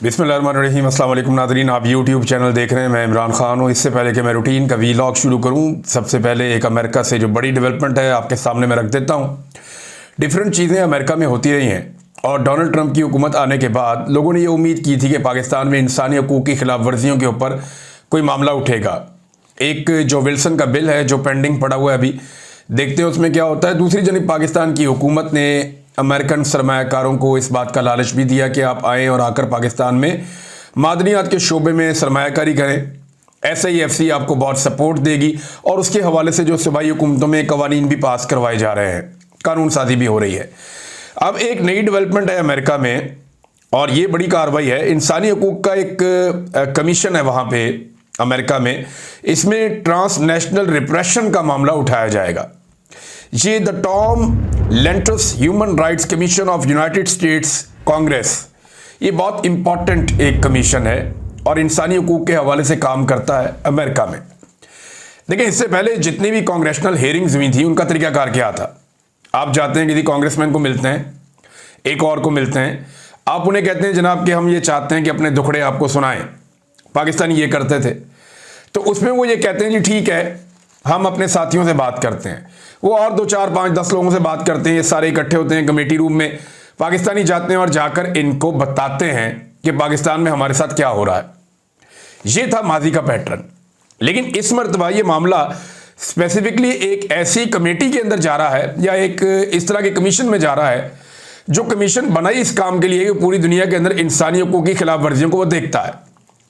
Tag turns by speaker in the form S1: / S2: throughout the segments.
S1: बिस्मिल्लाहिर्रहमानिर्रहीम। अस्सलाम वालेकुम नाज़रीन, आप यूट्यूब चैनल देख रहे हैं। मैं इमरान खान हूँ। इससे पहले कि मैं रूटीन का वीलॉग शुरू करूँ, सबसे पहले एक अमेरिका से जो बड़ी डेवलपमेंट है आपके सामने मैं रख देता हूँ। डिफरेंट चीज़ें अमेरिका में होती रही हैं और डोनाल्ड ट्रंप की हुकूमत आने के बाद लोगों ने ये उम्मीद की थी कि पाकिस्तान में इंसानी हकूक़ की खिलाफ वर्जियों के ऊपर कोई मामला उठेगा। एक जो विल्सन का बिल है जो पेंडिंग पड़ा हुआ है, अभी देखते हैं उसमें क्या होता है। दूसरी जानब पाकिस्तान की हुकूमत ने अमेरिकन सरमायाकारों को इस बात का लालच भी दिया कि आप आएँ और आकर पाकिस्तान में मादनियात के शोबे में सरमायाकारी करें। SIFC आपको बहुत सपोर्ट देगी और उसके हवाले से जो सूबाई हुकूमतों में कवानीन भी पास करवाए जा रहे हैं, कानून साजी भी हो रही है। अब एक नई डेवलपमेंट है अमेरिका में और ये बड़ी कार्रवाई है। इंसानी हकूक़ का एक कमीशन है वहाँ पे अमेरिका में, इसमें ट्रांसनेशनल रिप्रेशन का मामला उठाया जाएगा। ये the Tom Lantus human rights commission of United states Congress, ये बहुत इंपॉर्टेंट एक कमीशन है और इंसानी हकूक़ के हवाले से काम करता है अमेरिका में। देखिए, इससे पहले जितनी भी कांग्रेशनल हेयरिंग्स हुई थी उनका तरीकाकार क्या था। आप जाते हैं किसी कांग्रेसमैन को मिलते हैं, एक और को मिलते हैं, आप उन्हें कहते हैं जनाब कि हम ये चाहते हैं कि अपने दुखड़े आपको सुनाएं। पाकिस्तानी ये करते थे, तो उसमें वो ये कहते हैं जी ठीक है, हम अपने साथियों से बात करते हैं। वो और 2 4 5 10 लोगों से बात करते हैं, ये सारे इकट्ठे होते हैं कमेटी रूम में। पाकिस्तानी जाते हैं और जाकर इनको बताते हैं कि पाकिस्तान में हमारे साथ क्या हो रहा है। ये था माजी का पैटर्न, लेकिन इस मरतबा ये मामला स्पेसिफिकली एक ऐसी कमेटी के अंदर जा रहा है या एक इस तरह के कमीशन में जा रहा है जो कमीशन बनाई इस काम के लिए कि पूरी दुनिया के अंदर इंसानी हकूक़ की खिलाफ वर्जियों को वो देखता है।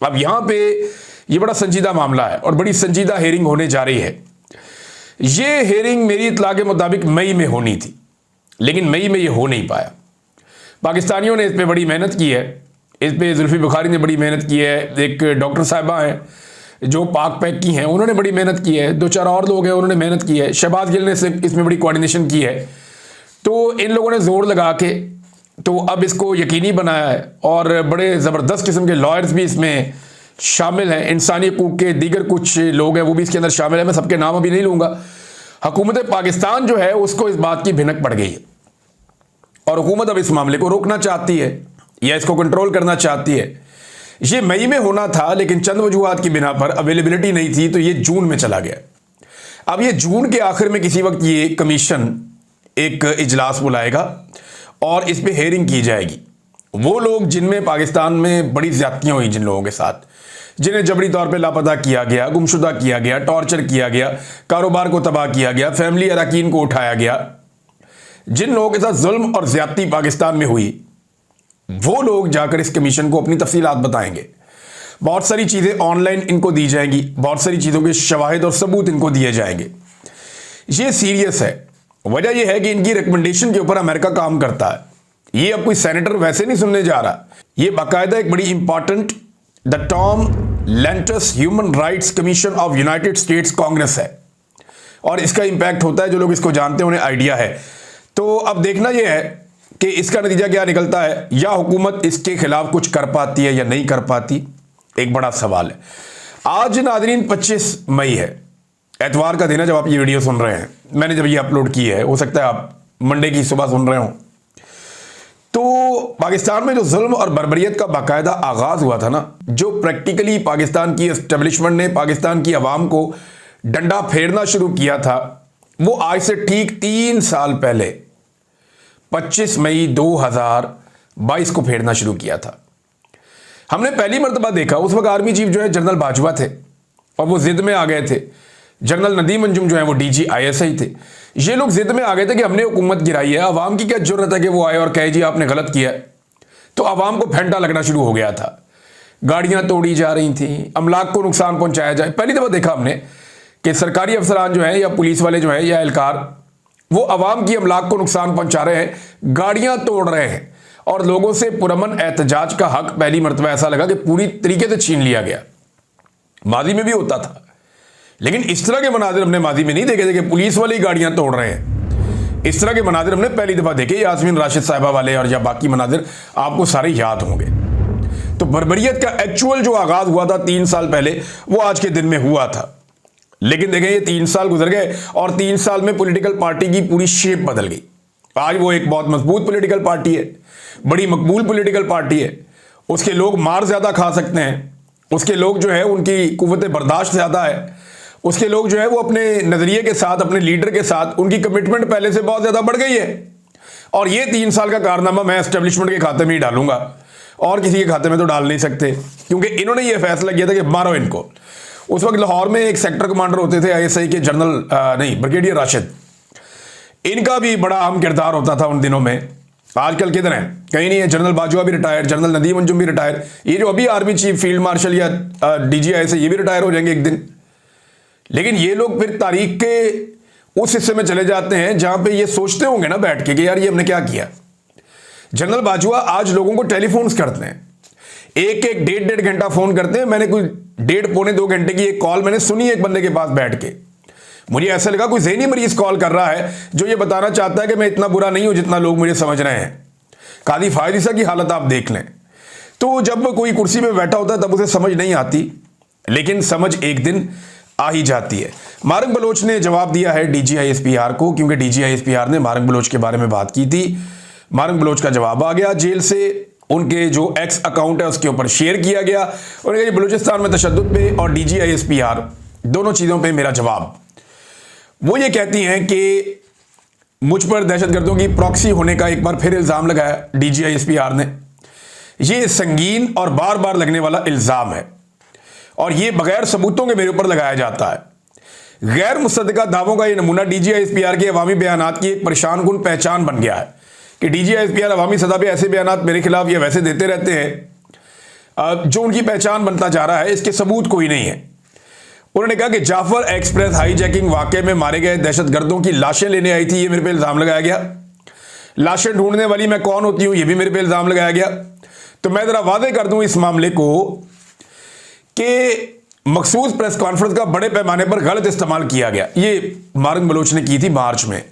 S1: अब यहाँ पे ये बड़ा संजीदा मामला है और बड़ी संजीदा हेयरिंग होने जा रही है। ये हेयरिंग मेरी इत्तला के मुताबिक मई में होनी थी, लेकिन मई में ये हो नहीं पाया। पाकिस्तानियों ने इस पर बड़ी मेहनत की है, इस पर जुल्फी बुखारी ने बड़ी मेहनत की है, एक डॉक्टर साहिबा हैं जो पाक पैक की हैं, उन्होंने बड़ी मेहनत की है, 2 4 और लोग हैं उन्होंने मेहनत की है, शहबाज गिल ने इसमें बड़ी कोऑर्डिनेशन की है। तो इन लोगों ने जोर लगा के तो अब इसको यकीनी बनाया है और बड़े ज़बरदस्त किस्म के लॉयर्स भी इसमें शामिल हैं। इंसानी हकूक़ के दीगर कुछ लोग हैं वो भी इसके अंदर शामिल हैं, मैं सबके नाम अभी नहीं लूँगा। हुकूमत पाकिस्तान जो है उसको इस बात की भिनक पड़ गई है और हुकूमत अब इस मामले को रोकना चाहती है या इसको कंट्रोल करना चाहती है। ये मई में होना था, लेकिन चंद वजूहात की बिना पर अवेलेबिलिटी नहीं थी, तो ये जून में चला गया। अब ये जून के आखिर में किसी वक्त ये कमीशन एक इजलास बुलाएगा और इस पर हेयरिंग की जाएगी। वो लोग जिनमें पाकिस्तान में बड़ी ज्यादतियाँ हुई, जिन लोगों के साथ जिन्हें जबरी तौर पे लापता किया गया, गुमशुदा किया गया, टॉर्चर किया गया, कारोबार को तबाह किया गया, फैमिली अरकान को उठाया गया, जिन लोगों के साथ जुल्म और ज्यादती पाकिस्तान में हुई, वो लोग जाकर इस कमीशन को अपनी तफसीलात बताएंगे। बहुत सारी चीज़ें ऑनलाइन इनको दी जाएंगी, बहुत सारी चीज़ों के शवाहिद और सबूत इनको दिए जाएंगे। ये सीरियस है। वजह यह है कि इनकी रिकमेंडेशन के ऊपर अमेरिका काम करता है। ये अब कोई सेनेटर वैसे नहीं सुनने जा रहा, ये बाकायदा एक बड़ी important the Tom Lantus human rights commission of United states Congress है और इसका इंपैक्ट होता है। जो लोग इसको जानते हैं उन्हें आइडिया है। तो अब देखना यह है कि इसका नतीजा क्या निकलता है, या हुकूमत इसके खिलाफ कुछ कर पाती है या नहीं कर पाती, एक बड़ा सवाल है। आज नाज़रीन 25 मई है, एतवार का दिन है जब आप ये वीडियो सुन रहे हैं। मैंने जब ये अपलोड की है, हो सकता है आप मंडे की सुबह सुन रहे हो। तो पाकिस्तान में जो जुल्म और बर्बरियत का बाकायदा आगाज हुआ था ना, जो प्रैक्टिकली पाकिस्तान की एस्टेब्लिशमेंट ने पाकिस्तान की आवाम को डंडा फेरना शुरू किया था, वो आज से ठीक 3 साल पहले 25 मई 2022 को फेरना शुरू किया था। हमने पहली मरतबा देखा, उस वक्त आर्मी चीफ जो है जनरल बाजवा थे और वो जिद में आ गए थे। जनरल नदीम अंजुम जो है वो DG ISI थे। ये लोग जिद में आ गए थे कि हमने हुकूमत गिराई है। अवाम की क्या जरूरत है कि वो आए और कहे जी आपने गलत किया। तो अवाम को फेंटा लगना शुरू हो गया था, गाड़ियां तोड़ी जा रही थी, अमलाक को नुकसान पहुंचाया जाए। पहली दफा देखा हमने कि सरकारी अफसरान जो है या पुलिस वाले जो है या एहलकार, वो अवाम की अमलाक को नुकसान पहुंचा रहे हैं, गाड़ियां तोड़ रहे हैं और लोगों से पुरअमन एहतजाज का हक पहली मरतबा ऐसा लगा कि पूरी तरीके से छीन लिया गया। माजी में भी होता था, लेकिन इस तरह के मनाजिर हमने माजी में नहीं देखे थे कि पुलिस वाली गाड़ियां तोड़ रहे हैं। इस तरह के मनाजिर हमने पहली दफा देखे, यास्मीन राशिद साहिबा वाले और या बाकी मनाजिर आपको सारे याद होंगे। तो बर्बरियत का एक्चुअल जो आगाज हुआ था 3 साल पहले, वो आज के दिन में हुआ था। लेकिन देखें, ये 3 साल गुजर गए और 3 साल में पॉलिटिकल पार्टी की पूरी शेप बदल गई। आज वो एक बहुत मजबूत पॉलिटिकल पार्टी है, बड़ी मकबूल पॉलिटिकल पार्टी है उसके लोग मार ज़्यादा खा सकते हैं, उसके लोग जो है उनकी कुव्वत बर्दाश्त ज़्यादा है, उसके लोग जो है वो अपने नज़रिए के साथ, अपने लीडर के साथ उनकी कमिटमेंट पहले से बहुत ज़्यादा बढ़ गई है। और ये 3 साल का कारनामा मैं एस्टेब्लिशमेंट के खाते में ही डालूंगा और किसी के खाते में तो डाल नहीं सकते, क्योंकि इन्होंने ये फैसला किया था कि मारो इनको। उस वक्त लाहौर में एक सेक्टर कमांडर होते थे ISI के जनरल ब्रिगेडियर राशिद, इनका भी बड़ा अहम किरदार होता था उन दिनों में। आजकल किधर हैं? कहीं नहीं है। जनरल बाजवा भी रिटायर्ड, जनरल नदीम अंजुम भी रिटायर, ये जो अभी आर्मी चीफ फील्ड मार्शल या DGI से ये भी रिटायर हो जाएंगे एक दिन। लेकिन ये लोग फिर तारीख के उस हिस्से में चले जाते हैं जहां पे ये सोचते होंगे ना बैठ के कि यार ये हमने क्या किया। जनरल बाजवा आज लोगों को टेलीफोन्स करते हैं, एक एक 1.5 घंटा फोन करते हैं। मैंने कोई 1.5 पौने 2 घंटे की एक कॉल मैंने सुनी एक बंदे के पास बैठ के। मुझे ऐसा लगा कोई ज़हनी मरीज कॉल कर रहा है जो ये बताना चाहता है कि मैं इतना बुरा नहीं हूं जितना लोग मुझे समझ रहे हैं। कादी फायदिसा की हालत आप देख लें। तो जब कोई कुर्सी पे बैठा होता है तब उसे समझ नहीं आती, लेकिन समझ एक दिन आ ही जाती है। मारंग बलोच ने जवाब दिया है DGI-SPR को, क्योंकि DGI-SPR ने मारंग बलोच के बारे में बात की थी। मारंग बलोच का जवाब आ गया जेल से, उनके जो एक्स अकाउंट है उसके ऊपर शेयर किया गया। उन्होंने कहा बलूचिस्तान में तशद्दुद पे और DGI-SPR दोनों चीज़ों पे मेरा जवाब। वो ये कहती हैं कि मुझ पर दहशतगर्दों की प्रॉक्सी होने का एक बार फिर इल्ज़ाम लगाया DGI-SPR ने। ये संगीन और बार बार लगने वाला इल्ज़ाम है और ये बगैर सबूतों के मेरे ऊपर लगाया जाता है। गैर मुसद्दका दावों का ये नमूना DGI-SPR के अवामी बयानात की एक परेशान कुन पहचान बन गया है कि DGI-SPR अवामी सतह पे ऐसे बयानात मेरे खिलाफ या वैसे देते रहते हैं जो उनकी पहचान बनता जा रहा है, इसके सबूत कोई नहीं है। उन्होंने कहा कि जाफर एक्सप्रेस हाईजैकिंग वाकये में मारे गए दहशतगर्दों की लाशें लेने आई थी, ये मेरे पे इल्ज़ाम लगाया गया। लाशें ढूंढने वाली मैं कौन होती हूँ, ये भी मेरे पे इल्ज़ाम लगाया गया। तो मैं ज़रा वादे कर दूँ इस मामले को कि मखसूस प्रेस कॉन्फ्रेंस का बड़े पैमाने पर गलत इस्तेमाल किया गया। ये मारंग बलोच ने की थी मार्च में।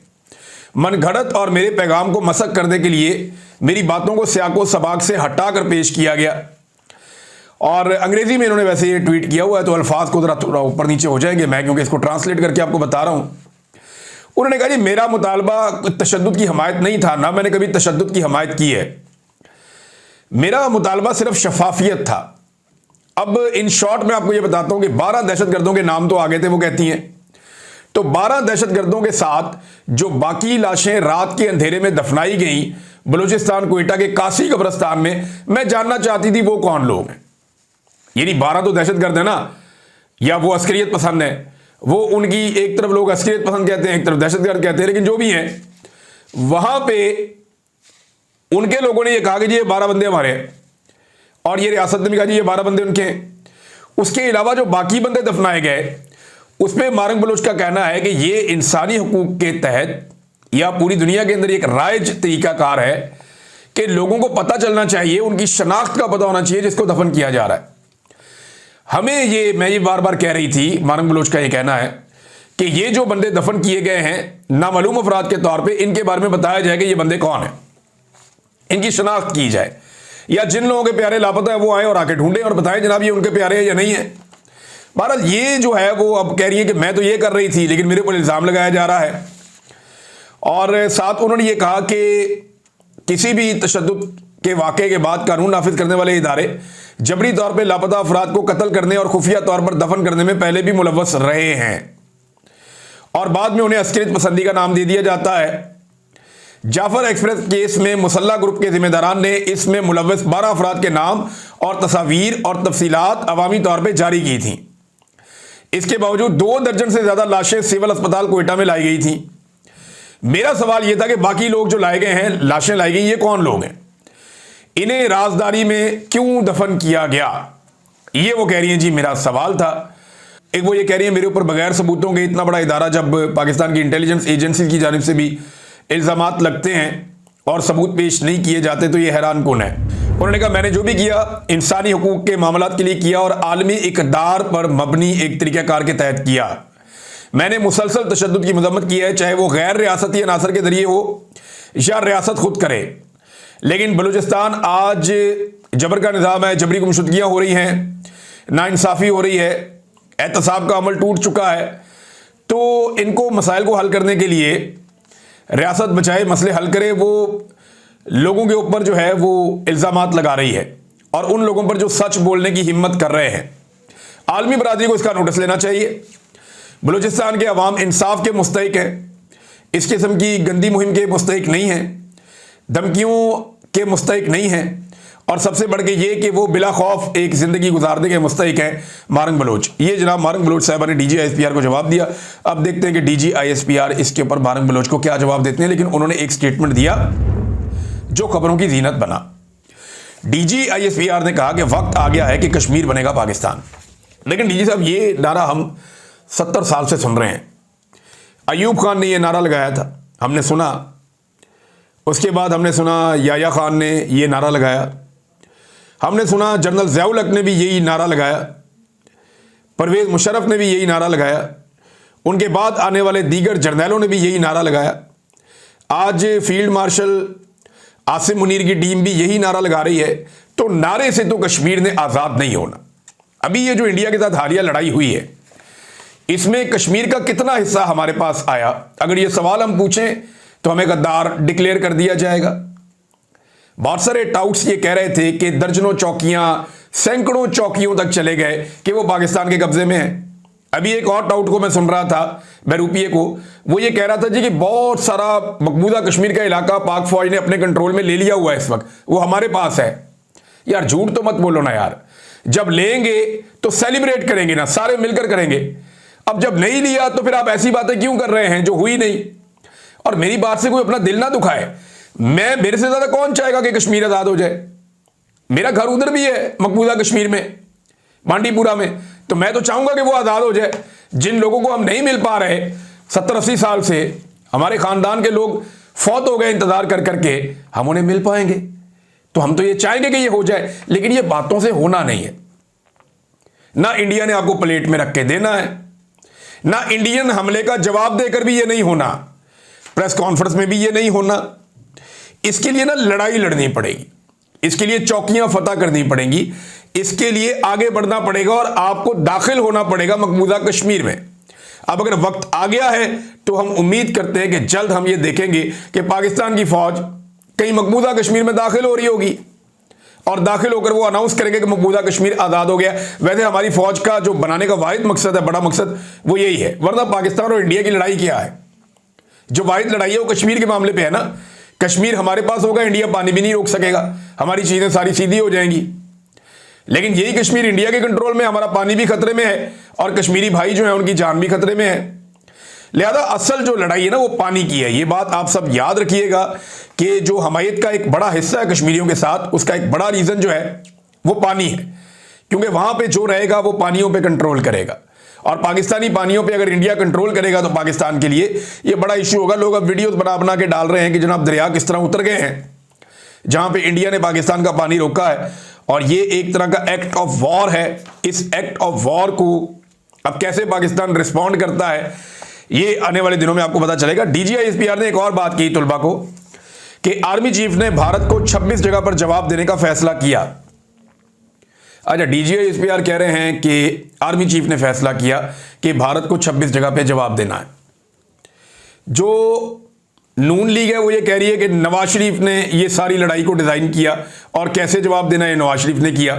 S1: मनगढ़ंत और मेरे पैगाम को मसक करने के लिए मेरी बातों को सियाको सबाक से हटाकर पेश किया गया। और अंग्रेजी में इन्होंने वैसे ये ट्वीट किया हुआ है, तो अल्फाज को जरा थोड़ा ऊपर नीचे हो जाएंगे मैं, क्योंकि इसको ट्रांसलेट करके आपको बता रहा हूं। उन्होंने कहा जी मेरा मुतालबा तशद्दुद की हमायत नहीं था, ना मैंने कभी तशद्दुद की हमायत की है। मेरा मुतालबा सिर्फ शफाफियत था। अब इन शॉर्ट में आपको ये बताता हूं कि 12 दहशतगर्दों के नाम तो आ गए थे, वो कहती हैं। तो 12 दहशतगर्दों के साथ जो बाकी लाशें रात के अंधेरे में दफनाई गई बलूचिस्तान क्वेटा के कासी कब्रिस्तान में, मैं जानना चाहती थी वो कौन लोग हैं। यानी 12 तो दहशतगर्द है ना, या वो अस्करियत पसंद है। वो उनकी एक तरफ लोग अस्करियत पसंद कहते हैं, एक तरफ दहशतगर्द कहते हैं, लेकिन जो भी हैं वहां पे उनके लोगों ने ये कहा कि ये 12 बंदे हमारे हैं, और ये रियासत ने भी कहा जी ये 12 बंदे उनके हैं। उसके अलावा जो बाकी बंदे दफनाए गए उस पर मारंग बलोच का कहना है कि ये इंसानी हकूक के तहत या पूरी दुनिया के अंदर एक राइज तरीकाकार है कि लोगों को पता चलना चाहिए, उनकी शनाख्त का पता होना चाहिए जिसको दफन किया जा रहा है। हमें ये, मैं ये बार बार कह रही थी, मारंग बलोच का ये कहना है कि ये जो बंदे दफन किए गए हैं नामालूम अफराद के तौर पे, इनके बारे में बताया जाए कि ये बंदे कौन हैं, इनकी शनाख्त की जाए, या जिन लोगों के प्यारे लापता है वो आए और आके ढूंढें और बताएं जनाब ये उनके प्यारे हैं या नहीं है। बहरहाल ये जो है वो अब कह रही है कि मैं तो ये कर रही थी लेकिन मेरे ऊपर इल्ज़ाम लगाया जा रहा है। और साथ उन्होंने ये कहा कि किसी भी तशद्दुद के वाक़े के बाद कानून नाफिज करने वाले इदारे जबरी तौर पर लापता अफराद को कत्ल करने और खुफिया तौर पर दफन करने में पहले भी मुलव्वस रहे हैं और बाद में उन्हें अस्करियत पसंदी का नाम दे दिया जाता है। जाफर एक्सप्रेस केस में मुसल्ला ग्रुप के जिम्मेदारान ने इसमें मुलव्वस 12 अफराद के नाम और तस्वीर और तफसीलात अवामी तौर पर जारी की थी। इसके बावजूद 2 दर्जन से ज़्यादा लाशें सिविल अस्पताल क्वेटा में लाई गई थी। मेरा सवाल यह था कि बाकी लोग जो लाए गए हैं, लाशें लाई गई, ये कौन लोग हैं, इन्हें राजदारी में क्यों दफन किया गया, ये वो कह रही हैं जी मेरा सवाल था। एक वो ये कह रही है मेरे ऊपर बगैर सबूतों के इतना बड़ा इदारा, जब पाकिस्तान की इंटेलिजेंस एजेंसी की जानिब से भी इल्ज़ामात लगते हैं और सबूत पेश नहीं किए जाते तो ये हैरान कौन है। उन्होंने कहा मैंने जो भी किया इंसानी हुकूक के मामलात के लिए किया और आलमी इक़दार पर मबनी एक तरीक़ाकार के तहत किया। मैंने मुसलसल तशद्दुद की मज़म्मत की है, चाहे वो गैर रियासती अनासर के ज़रिए हो या रियासत खुद करे। लेकिन बलूचिस्तान आज जबर का निज़ाम है, जबरी गुमशुदगियाँ हो रही हैं, नाइंसाफ़ी हो रही है, एहतसाब का अमल टूट चुका है। तो इनको मसाइल को हल करने के लिए रियासत बचाए मसले हल करे, वो लोगों के ऊपर जो है वो इल्ज़ामात लगा रही है और उन लोगों पर जो सच बोलने की हिम्मत कर रहे हैं। आलमी बरादरी को इसका नोटिस लेना चाहिए। बलूचिस्तान के अवाम इंसाफ के मुस्तहिक है, इस किस्म की गंदी मुहिम के मुस्तहिक नहीं है, धमकियों के मुस्तहिक नहीं है, और सबसे बढ़ के ये कि वो बिला खौफ एक ज़िंदगी गुजारने के मुस्तहिक है मारंग बलोच। ये जनाब मारंग बलोच साहबा ने डीजी आईएसपीआर को जवाब दिया। अब देखते हैं कि डीजी आईएसपीआर इसके ऊपर मारंग बलोच को क्या जवाब देते हैं। लेकिन उन्होंने एक स्टेटमेंट दिया जो खबरों की जीनत बना। डीजी आईएसपीआर ने कहा कि वक्त आ गया है कि कश्मीर बनेगा पाकिस्तान। लेकिन डीजी साहब, ये नारा हम 70 साल से सुन रहे हैं। अयूब खान ने यह नारा लगाया था, हमने सुना। उसके बाद हमने सुना याया खान ने यह नारा लगाया, हमने सुना जनरल ज़ियाउल हक ने भी यही नारा लगाया, परवेज़ मुशर्रफ ने भी यही नारा लगाया, उनके बाद आने वाले दीगर जर्नैलों ने भी यही नारा लगाया। आज फील्ड मार्शल आसिम मुनीर की टीम भी यही नारा लगा रही है। तो नारे से तो कश्मीर ने आज़ाद नहीं होना। अभी ये जो इंडिया के साथ हालिया लड़ाई हुई है, इसमें कश्मीर का कितना हिस्सा हमारे पास आया? अगर ये सवाल हम पूछें तो हमें गद्दार डिक्लेयर कर दिया जाएगा। बहुत सारे टाउट्स ये कह रहे थे कि दर्जनों चौकियां, सैकड़ों चौकियों तक चले गए कि वो पाकिस्तान के कब्जे में है। अभी एक और टाउट को मैं सुन रहा था, बहरूपिये को, वो ये कह रहा था जी कि बहुत सारा मकबूजा कश्मीर का इलाका पाक फौज ने अपने कंट्रोल में ले लिया हुआ है, इस वक्त वो हमारे पास है। यार झूठ तो मत बोलो ना यार, जब लेंगे तो सेलिब्रेट करेंगे ना, सारे मिलकर करेंगे। अब जब नहीं लिया तो फिर आप ऐसी बातें क्यों कर रहे हैं जो हुई नहीं? और मेरी बात से कोई अपना दिल ना दुखाए। मेरे से ज्यादा कौन चाहेगा कि कश्मीर आजाद हो जाए? मेरा घर उधर भी है, मकबूजा कश्मीर में, बांडीपुरा में, तो मैं तो चाहूंगा कि वो आजाद हो जाए। जिन लोगों को हम नहीं मिल पा रहे 70-80 साल से, हमारे खानदान के लोग फौत हो गए इंतजार कर करके, हम उन्हें मिल पाएंगे तो हम तो ये चाहेंगे कि ये हो जाए। लेकिन ये बातों से होना नहीं है। ना इंडिया ने आपको प्लेट में रख के देना है, ना इंडियन हमले का जवाब देकर भी ये नहीं होना, प्रेस कॉन्फ्रेंस में भी ये नहीं होना। इसके लिए ना लड़ाई लड़नी पड़ेगी, इसके लिए चौकियां फतह करनी पड़ेंगी, इसके लिए आगे बढ़ना पड़ेगा और आपको दाखिल होना पड़ेगा मकबूजा कश्मीर में। अब अगर वक्त आ गया है तो हम उम्मीद करते हैं कि जल्द हम ये देखेंगे कि पाकिस्तान की फौज कहीं मकबूजा कश्मीर में दाखिल हो रही होगी और दाखिल होकर वो अनाउंस करेंगे कि मकबूजा कश्मीर आज़ाद हो गया। वैसे हमारी फौज का जो बनाने का वाहिद मकसद है, बड़ा मकसद, वो यही है। वरना पाकिस्तान और इंडिया की लड़ाई क्या है? जो वाहिद लड़ाई है वो कश्मीर के मामले पे है ना। कश्मीर हमारे पास होगा, इंडिया पानी भी नहीं रोक सकेगा, हमारी चीजें सारी सीधी हो जाएंगी। लेकिन यही कश्मीर इंडिया के कंट्रोल में, हमारा पानी भी खतरे में है और कश्मीरी भाई जो है उनकी जान भी खतरे में है। लिहाजा असल जो लड़ाई है ना वो पानी की है। ये बात आप सब याद रखिएगा कि जो हमायत का एक बड़ा हिस्सा है कश्मीरियों के साथ, उसका एक बड़ा रीजन जो है वो पानी है, क्योंकि वहां पे जो रहेगा वो पानियों पे कंट्रोल करेगा। और पाकिस्तानी पानियों पे अगर इंडिया कंट्रोल करेगा तो पाकिस्तान के लिए ये बड़ा इशू होगा। लोग अब वीडियोस बना बना के डाल रहे हैं कि जनाब दरिया किस तरह उतर गए हैं जहां पे इंडिया ने पाकिस्तान का पानी रोका है, और ये एक तरह का एक्ट ऑफ वॉर है। इस एक्ट ऑफ वॉर को अब कैसे पाकिस्तान रिस्पॉन्ड करता है ये आने वाले दिनों में आपको पता चलेगा। डीजीआईएसपीआर ने एक और बात की तुलबा को कि आर्मी चीफ ने भारत को 26 जगह पर जवाब देने का फैसला किया। अच्छा, डीजीआईएसपीआर कह रहे हैं कि आर्मी चीफ ने फैसला किया कि भारत को 26 जगह पे जवाब देना है। जो नून लीग है वो ये कह रही है कि नवाज शरीफ ने ये सारी लड़ाई को डिजाइन किया और कैसे जवाब देना है नवाज शरीफ ने किया।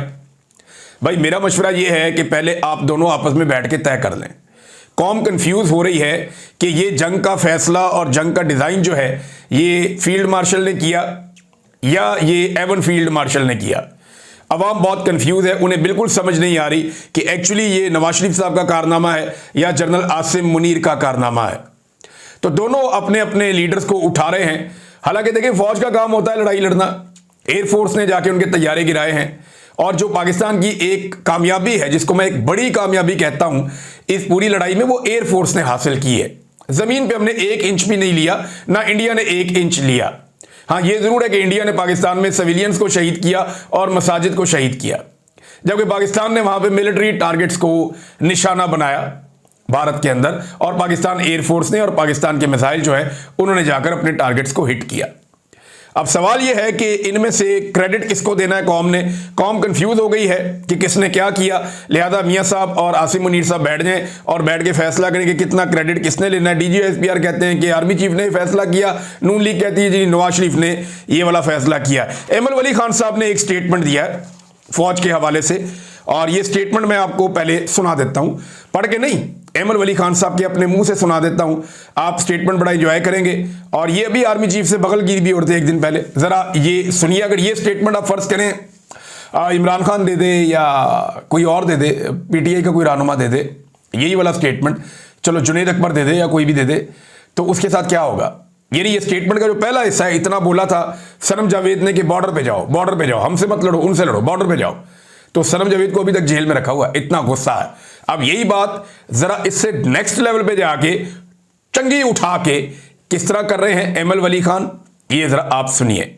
S1: भाई मेरा मशवरा ये है कि पहले आप दोनों आपस में बैठ के तय कर लें। कौम कंफ्यूज हो रही है कि ये जंग का फैसला और जंग का डिजाइन जो है ये फील्ड मार्शल ने किया या ये एवन फील्ड मार्शल ने किया। अवाम बहुत कंफ्यूज है, उन्हें बिल्कुल समझ नहीं आ रही कि एक्चुअली ये नवाज शरीफ साहब का कारनामा है या जनरल आसिम मुनीर का कारनामा है। तो दोनों अपने अपने लीडर्स को उठा रहे हैं। हालांकि देखिए, फौज का काम होता है लड़ाई लड़ना, एयरफोर्स ने जाके उनके तैयारे गिराए हैं। और जो पाकिस्तान की एक कामयाबी है, जिसको मैं एक बड़ी कामयाबी कहता हूं इस पूरी लड़ाई में, वो एयरफोर्स ने हासिल की है। जमीन पे हमने 1 इंच भी नहीं लिया, ना इंडिया ने 1 इंच लिया। हाँ, ये जरूर है कि इंडिया ने पाकिस्तान में सिविलियंस को शहीद किया और मसाजिद को शहीद किया, जबकि पाकिस्तान ने वहां पे मिलिट्री टारगेट्स को निशाना बनाया भारत के अंदर, और पाकिस्तान एयरफोर्स ने और पाकिस्तान के मिसाइल जो है उन्होंने जाकर अपने टारगेट्स को हिट किया। अब सवाल यह है कि इनमें से क्रेडिट किसको देना है कौम ने? कौम कंफ्यूज हो गई है कि किसने क्या किया। लिहाजा मियां साहब और आसिम मुनीर साहब बैठ जाएं और बैठ के फैसला करें कि कितना क्रेडिट किसने लेना है। डीजीआईएसपीआर कहते हैं कि आर्मी चीफ ने फैसला किया, नून लीग कहती है जी नवाज शरीफ ने ये वाला फैसला किया। एमल वली खान साहब ने एक स्टेटमेंट दिया है फौज के हवाले से। और ये स्टेटमेंट मैं आपको पहले सुना देता हूं, पढ़ के नहीं, एमल वली खान साहब के अपने मुंह से सुना देता हूं। आप स्टेटमेंट बड़ा एंजॉय करेंगे। और ये अभी आर्मी चीफ से बगलगिरी भी उड़ते एक दिन पहले, जरा ये सुनिए। अगर ये स्टेटमेंट आप फर्ज करें इमरान खान दे दे या कोई और दे दे, पीटीआई का कोई रहनुमा दे दे यही वाला स्टेटमेंट, चलो जुनैद अकबर दे दे या कोई भी दे दे, तो उसके साथ क्या होगा। यानी ये स्टेटमेंट का जो पहला हिस्सा है, इतना बोला था सनम जावेद ने कि बॉर्डर पे जाओ, हमसे मत लड़ो, उनसे लड़ो, बॉर्डर पे जाओ। तो सनम जावेद को अभी तक जेल में रखा हुआ, इतना गुस्सा है। अब यही बात जरा इससे नेक्स्ट लेवल पे जाके चंगी उठा के किस तरह कर रहे हैं एमल वली खान, ये जरा आप सुनिए।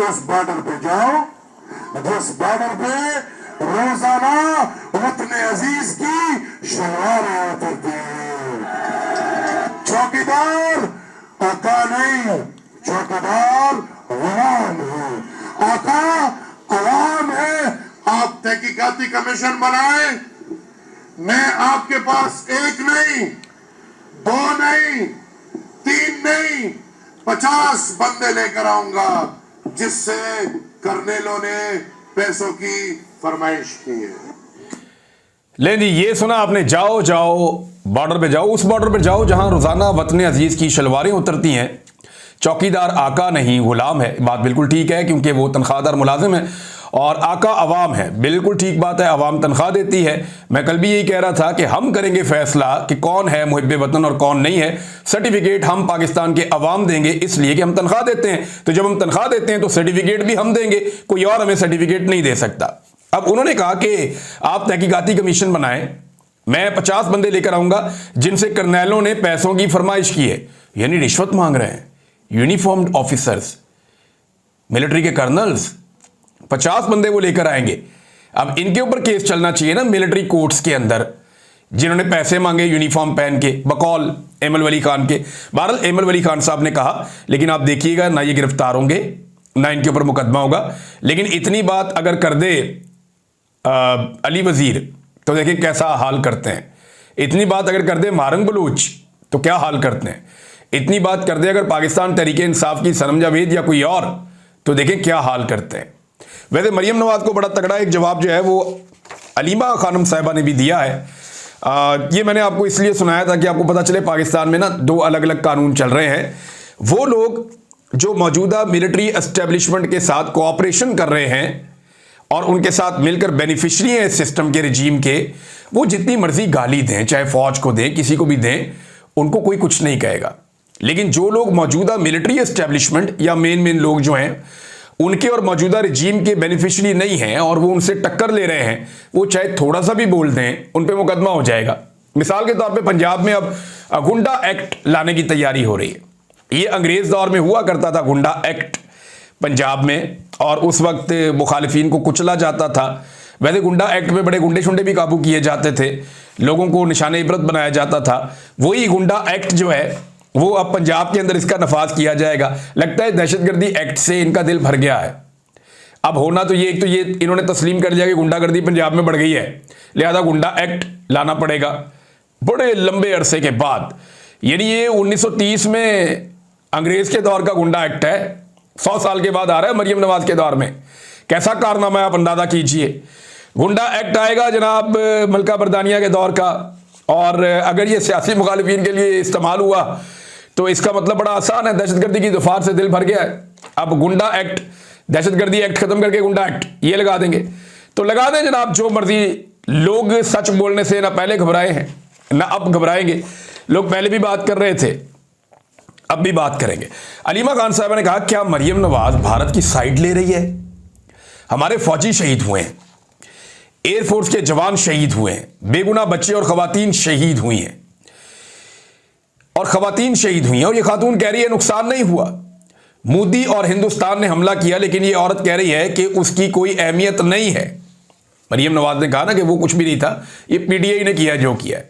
S2: उस बॉर्डर पे जाओ जिस बॉर्डर पे रोजाना वतन अजीज की शलवारें उतरती हैं। चौकीदार आका नहीं, चौकीदार अवाम है। आका अवाम है। आप तहकीकाती कमीशन बनाए, मैं आपके पास एक नहीं, दो नहीं, तीन नहीं, 50 बंदे लेकर आऊंगा जिससे कर्नेलों ने पैसों की फरमाइश की है।
S1: ले जी, ये सुना आपने, जाओ बॉर्डर पे जाओ, उस बॉर्डर पे जाओ जहां रोजाना वतन अजीज की शलवारें उतरती हैं। चौकीदार आका नहीं गुलाम है, बात बिल्कुल ठीक है, क्योंकि वो तनख्वाहदार मुलाजिम है और आका अवाम है। बिल्कुल ठीक बात है, अवाम तनख्वाह देती है। मैं कल भी यही कह रहा था कि हम करेंगे फैसला कि कौन है मुहिब्बे वतन और कौन नहीं है। सर्टिफिकेट हम पाकिस्तान के अवाम देंगे, इसलिए कि हम तनख्वाह देते हैं। तो जब हम तनख्वाह देते हैं तो सर्टिफिकेट भी हम देंगे, कोई और हमें सर्टिफिकेट नहीं दे सकता। अब उन्होंने कहा कि आप तहकीकाती कमीशन बनाएं, मैं 50 बंदे लेकर आऊंगा जिनसे कर्नैलों ने पैसों की फरमाइश की है, यानी रिश्वत मांग रहे हैं। यूनिफॉर्म्ड ऑफिसर्स, मिलिट्री के कर्नल्स, 50 बंदे वो लेकर आएंगे। अब इनके ऊपर केस चलना चाहिए ना मिलिट्री कोर्ट्स के अंदर, जिन्होंने पैसे मांगे यूनिफॉर्म पहन के, बकौल एमल वली खान के। बहरहाल एमल वली खान साहब ने कहा, लेकिन आप देखिएगा ना ये गिरफ्तार होंगे ना इनके ऊपर मुकदमा होगा। लेकिन इतनी बात अगर कर दे अली वजीर तो देखिए कैसा हाल करते हैं। इतनी बात अगर कर दे मारंग बलूच तो क्या हाल करते हैं। इतनी बात कर दे अगर पाकिस्तान तहरीक इंसाफ की सनम जावेद या कोई और, तो देखें क्या हाल करते हैं। वैसे मरियम नवाज को बड़ा तगड़ा एक जवाब जो है वो अलीमा खानम साहिबा ने भी दिया है। ये मैंने आपको इसलिए सुनाया था कि आपको पता चले पाकिस्तान में ना 2 अलग अलग कानून चल रहे हैं। वो लोग जो मौजूदा मिलिट्री एस्टेब्लिशमेंट के साथ कोऑपरेशन कर रहे हैं और उनके साथ मिलकर बेनिफिशरी हैं इस सिस्टम के, रिजीम के, वो जितनी मर्जी गाली दें, चाहे फौज को दें, किसी को भी दें, उनको कोई कुछ नहीं कहेगा। लेकिन जो लोग मौजूदा मिलिट्री एस्टेब्लिशमेंट या मेन लोग जो हैं उनके और मौजूदा रिजीम के बेनिफिशरी नहीं हैं और वो उनसे टक्कर ले रहे हैं, वो चाहे थोड़ा सा भी बोल दें, उन पर मुकदमा हो जाएगा। मिसाल के तौर पे पंजाब में अब गुंडा एक्ट लाने की तैयारी हो रही है। ये अंग्रेज दौर में हुआ करता था गुंडा एक्ट पंजाब में, और उस वक्त मुखालिफिन को कुचला जाता था। वैसे गुंडा एक्ट में बड़े गुंडे शुंडे भी काबू किए जाते थे, लोगों को निशाने इबरत बनाया जाता था। वही गुंडा एक्ट जो है वो अब पंजाब के अंदर इसका नफाज किया जाएगा। लगता है दहशतगर्दी एक्ट से इनका दिल भर गया है। अब होना तो ये, एक तो ये इन्होंने तस्लीम कर लिया कि गुंडागर्दी पंजाब में बढ़ गई है, लिहाजा गुंडा एक्ट लाना पड़ेगा बड़े लंबे अरसे के बाद। यानी ये 1930 में अंग्रेज के दौर का गुंडा एक्ट है, 100 साल के बाद आ रहा है मरियम नवाज के दौर में। कैसा कारनामा है आप अंदाजा कीजिए। गुंडा एक्ट आएगा जनाब मलका बरदानिया के दौर का, और अगर ये सियासी मुखालिफिन के लिए इस्तेमाल हुआ तो इसका मतलब बड़ा आसान है, दहशतगर्दी की दुफार से दिल भर गया है। अब गुंडा एक्ट, दहशतगर्दी एक्ट खत्म करके गुंडा एक्ट ये लगा देंगे, तो लगा दें जनाब जो मर्जी। लोग सच बोलने से ना पहले घबराए हैं ना अब घबराएंगे। लोग पहले भी बात कर रहे थे, अब भी बात करेंगे। अलीमा खान साहब ने कहा, क्या मरियम नवाज भारत की साइड ले रही है? हमारे फौजी शहीद हुए हैं, एयरफोर्स के जवान शहीद हुए हैं, बेगुनाह बच्चे और खवातीन शहीद हुई हैं, और खवातीन शहीद हुई हैं, और ये खातून कह रही है नुकसान नहीं हुआ। मोदी और हिंदुस्तान ने हमला किया, लेकिन ये औरत कह रही है कि उसकी कोई अहमियत नहीं है। मरियम नवाज ने कहा ना कि वो कुछ भी नहीं था, ये पीटीआई ने किया जो किया है।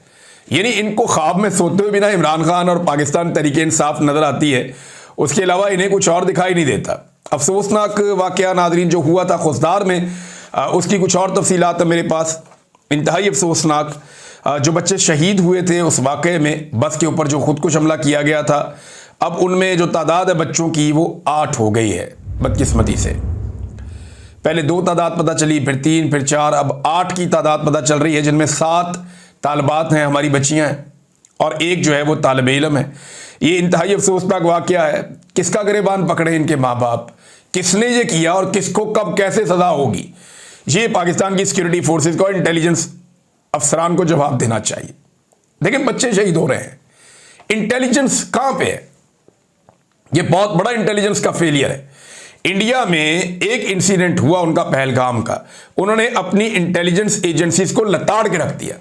S1: यानी इनको ख्वाब में सोते हुए बिना इमरान खान और पाकिस्तान तहरीक इंसाफ नजर आती है, उसके अलावा इन्हें कुछ और दिखाई नहीं देता। अफसोसनाक वाकया नादरीन जो हुआ था खुसदार में, उसकी कुछ और तफसीलात है मेरे पास, इंतहाई अफसोसनाक। जो बच्चे शहीद हुए थे उस वाक़े में, बस के ऊपर जो खुदकुश हमला किया गया था, अब उनमें जो तादाद है बच्चों की वो 8 हो गई है बदकिस्मती से। पहले 2 तादाद पता चली, फिर 3, फिर 4, अब 8 की तादाद पता चल रही है, जिनमें 7 तालिबात हैं, हमारी बच्चियां हैं, और एक जो है वो तालिब इल्म है। ये इंतहाई अफसोसनाक वाक़या है। किसका गिरेबान पकड़े इनके माँ बाप, किसने ये किया और किसको कब कैसे सज़ा होगी, ये पाकिस्तान की सिक्योरिटी फोर्सेस को, इंटेलिजेंस अफसरान को जवाब देना चाहिए। लेकिन बच्चे शहीद हो रहे हैं, इंटेलिजेंस कहाँ पे है? ये बहुत बड़ा इंटेलिजेंस का फेलियर है। इंडिया में एक इंसिडेंट हुआ उनका पहलगाम का, उन्होंने अपनी इंटेलिजेंस एजेंसीज को लताड़ के रख दिया,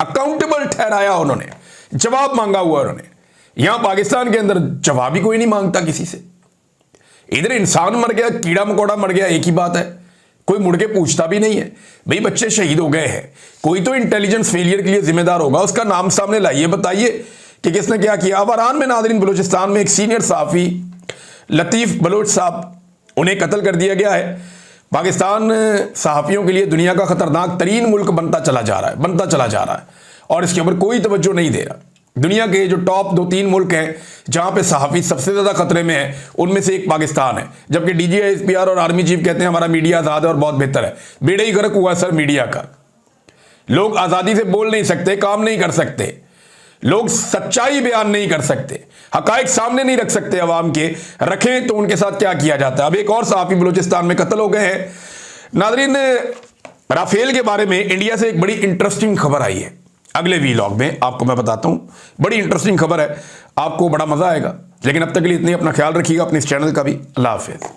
S1: अकाउंटेबल ठहराया, उन्होंने जवाब मांगा हुआ। उन्होंने यहां पाकिस्तान के अंदर जवाब ही कोई नहीं मांगता किसी से। इधर इंसान मर गया, कीड़ा मकोड़ा मर गया, एक ही बात है, कोई मुड़ के पूछता भी नहीं है। भाई बच्चे शहीद हो गए हैं, कोई तो इंटेलिजेंस फेलियर के लिए जिम्मेदार होगा, उसका नाम सामने लाइए, बताइए कि किसने क्या किया। अब ईरान में नादरीन, बलूचिस्तान में एक सीनियर सहाफ़ी लतीफ़ बलोच साहब, उन्हें कत्ल कर दिया गया है। पाकिस्तान सहाफ़ियों के लिए दुनिया का ख़तरनाक तरीन मुल्क बनता चला जा रहा है और इसके ऊपर कोई तवज्जो नहीं दे रहा। दुनिया के जो टॉप 2-3 मुल्क हैं जहां पे सहाफ़ी सबसे ज़्यादा खतरे में है, उनमें से एक पाकिस्तान है। जबकि DGI-SPR और आर्मी चीफ कहते हैं हमारा मीडिया आज़ाद है और बहुत बेहतर है। बेड़ा ही गर्क हुआ सर मीडिया का। लोग आज़ादी से बोल नहीं सकते, काम नहीं कर सकते, लोग सच्चाई बयान नहीं कर सकते, हकायक सामने नहीं रख सकते अवाम के, रखें तो उनके साथ क्या किया जाता है। अब एक और सहाफ़ी बलूचिस्तान में कत्ल हो गए हैं। नाज़रीन, राफेल के बारे में इंडिया से एक बड़ी इंटरेस्टिंग खबर आई है, अगले वीलॉग में आपको मैं बताता हूं। बड़ी इंटरेस्टिंग खबर है, आपको बड़ा मजा आएगा। लेकिन अब तक के लिए इतनी, अपना ख्याल रखिएगा, अपने इस चैनल का भी। अल्लाह हाफिज़।